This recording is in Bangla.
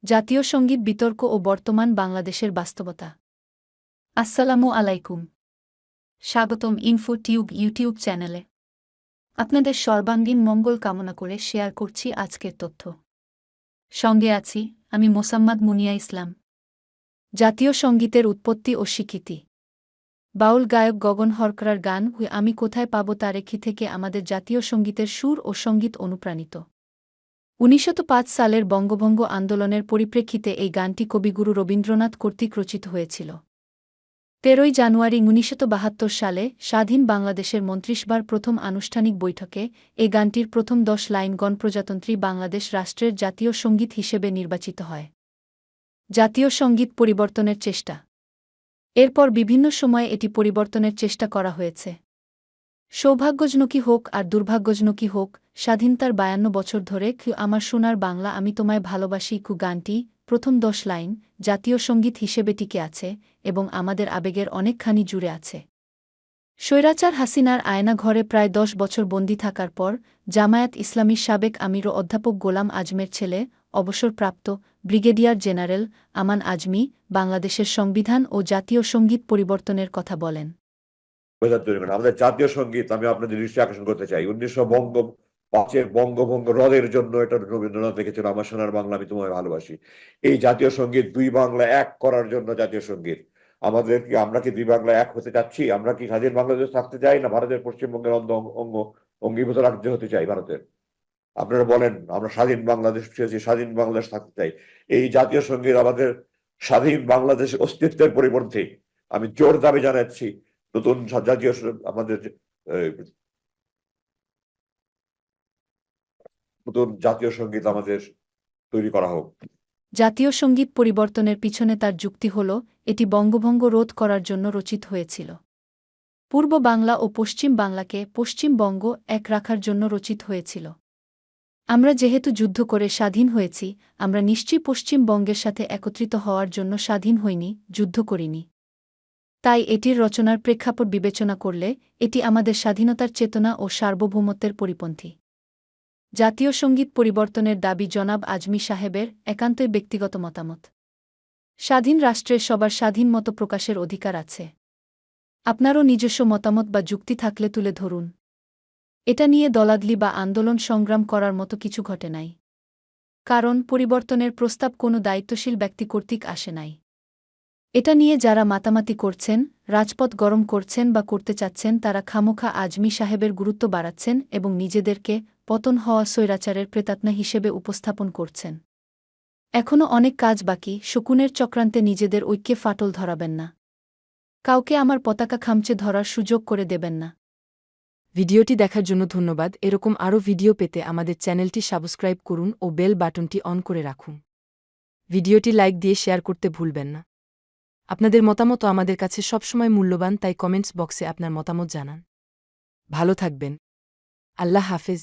জাতীয় সঙ্গীত বিতর্ক ও বর্তমান বাংলাদেশের বাস্তবতা। আসসালামু আলাইকুম। স্বাগতম ইনফো টিউব ইউটিউব চ্যানেলে। আপনাদের সর্বাঙ্গীন মঙ্গল কামনা করে শেয়ার করছি আজকের তথ্য। সঙ্গে আছি আমি মোসাম্মদ মুনিয়া ইসলাম। জাতীয় সঙ্গীতের উৎপত্তি ও স্বীকৃতি। বাউল গায়ক গগন হরকরার গান আমি কোথায় পাব তারেখি থেকে আমাদের জাতীয় সঙ্গীতের সুর ও সঙ্গীত অনুপ্রাণিত। ১৯০৫ সালের বঙ্গভঙ্গ আন্দোলনের পরিপ্রেক্ষিতে এই গানটি কবিগুরু রবীন্দ্রনাথ কর্তৃক রচিত হয়েছিল। ১৩ জানুয়ারি ১৯৭২ সালে স্বাধীন বাংলাদেশের মন্ত্রিসভার প্রথম আনুষ্ঠানিক বৈঠকে এ গানটির প্রথম ১০ লাইন গণপ্রজাতন্ত্রী বাংলাদেশ রাষ্ট্রের জাতীয় সঙ্গীত হিসেবে নির্বাচিত হয়। জাতীয় সঙ্গীত পরিবর্তনের চেষ্টা। এরপর বিভিন্ন সময়ে এটি পরিবর্তনের চেষ্টা করা হয়েছে। সৌভাগ্যজনকী হোক আর দুর্ভাগ্যজনকী হোক, স্বাধীনতার ৫২ বছর ধরে আমার সোনার বাংলা আমি তোমায় ভালোবাসি গানটি প্রথম ১০ লাইন জাতীয় সঙ্গীত হিসেবে টিকে আছে এবং আমাদের আবেগের অনেকখানি জুড়ে আছে। স্বৈরাচার হাসিনার আয়নাঘরে প্রায় ১০ বছর বন্দী থাকার পর জামায়াত ইসলামীর সাবেক আমির ও অধ্যাপক গোলাম আজমের ছেলে, অবসরপ্রাপ্ত ব্রিগেডিয়ার জেনারেল আমান আজমি বাংলাদেশের সংবিধান ও জাতীয় সঙ্গীত পরিবর্তনের কথা বলেন। আমাদের জাতীয় সঙ্গীত আমি আপনাদের দৃষ্টি আকর্ষণ করতে চাই। ১৯০৫-এর বঙ্গভঙ্গ রদের জন্য এটা রবীন্দ্রনাথ লিখেছিল আমার সোনার বাংলা আমি তোমায় ভালোবাসি। এই জাতীয় সঙ্গীত দুই বাংলা এক করার জন্য জাতীয় সঙ্গীত। আমরা কি দুই বাংলা এক হতে চাচ্ছি? আমরা কি স্বাধীন বাংলাদেশ থাকতে চাই, না ভারতের পশ্চিমবঙ্গের অঙ্গীভূত রাজ্য হতে চাই ভারতের? আপনারা বলেন, আমরা স্বাধীন বাংলাদেশ চেয়েছি, স্বাধীন বাংলাদেশ থাকতে চাই। এই জাতীয় সঙ্গীত আমাদের স্বাধীন বাংলাদেশের অস্তিত্বের পরিপন্থী। আমি জোর দাবি জানাচ্ছি নতুন জাতীয় আমাদের নতুন জাতীয় সঙ্গীত আমাদের তৈরি করা হোক। জাতীয় সঙ্গীত পরিবর্তনের পিছনে তার যুক্তি হল এটি বঙ্গভঙ্গ রোধ করার জন্য রচিত হয়েছিল। পূর্ব বাংলা ও পশ্চিম বাংলাকে পশ্চিমবঙ্গ এক রাখার জন্য রচিত হয়েছিল। আমরা যেহেতু যুদ্ধ করে স্বাধীন হয়েছি, আমরা নিশ্চয়ই পশ্চিমবঙ্গের সাথে একত্রিত হওয়ার জন্য স্বাধীন হইনি, যুদ্ধ করিনি। তাই এটির রচনার প্রেক্ষাপট বিবেচনা করলে এটি আমাদের স্বাধীনতার চেতনা ও সার্বভৌমত্বের পরিপন্থী। জাতীয় সঙ্গীত পরিবর্তনের দাবি জনাব আজমি সাহেবের একান্তই ব্যক্তিগত মতামত। স্বাধীন রাষ্ট্রের সবার স্বাধীন মত প্রকাশের অধিকার আছে। আপনারও নিজস্ব মতামত বা যুক্তি থাকলে তুলে ধরুন। এটা নিয়ে দলাদলি বা আন্দোলন সংগ্রাম করার মতো কিছু ঘটে নাই। কারণ পরিবর্তনের প্রস্তাব কোনো দায়িত্বশীল ব্যক্তি কর্তৃক আসে নাই। এটা নিয়ে যারা মাতামাতি করছেন, রাজপথ গরম করছেন বা করতে চাচ্ছেন, তারা খামোখা আজমি সাহেবের গুরুত্ব বাড়াচ্ছেন এবং নিজেদেরকে পতন হওয়া স্বৈরাচারের প্রেতাত্মা হিসেবে উপস্থাপন করছেন। এখনও অনেক কাজ বাকি। শকুনের চক্রান্তে নিজেদের ঐক্যে ফাটল ধরাবেন না। কাউকে আমার পতাকা খামচে ধরার সুযোগ করে দেবেন না। ভিডিওটি দেখার জন্য ধন্যবাদ। এরকম আরও ভিডিও পেতে আমাদের চ্যানেলটি সাবস্ক্রাইব করুন ও বেল বাটনটি অন করে রাখুন। ভিডিওটি লাইক দিয়ে শেয়ার করতে ভুলবেন না। আপনাদের মতামত আমাদের কাছে সবসময় মূল্যবান, তাই কমেন্টস বক্সে আপনার মতামত জানান। ভালো থাকবেন। আল্লাহ হাফেজ।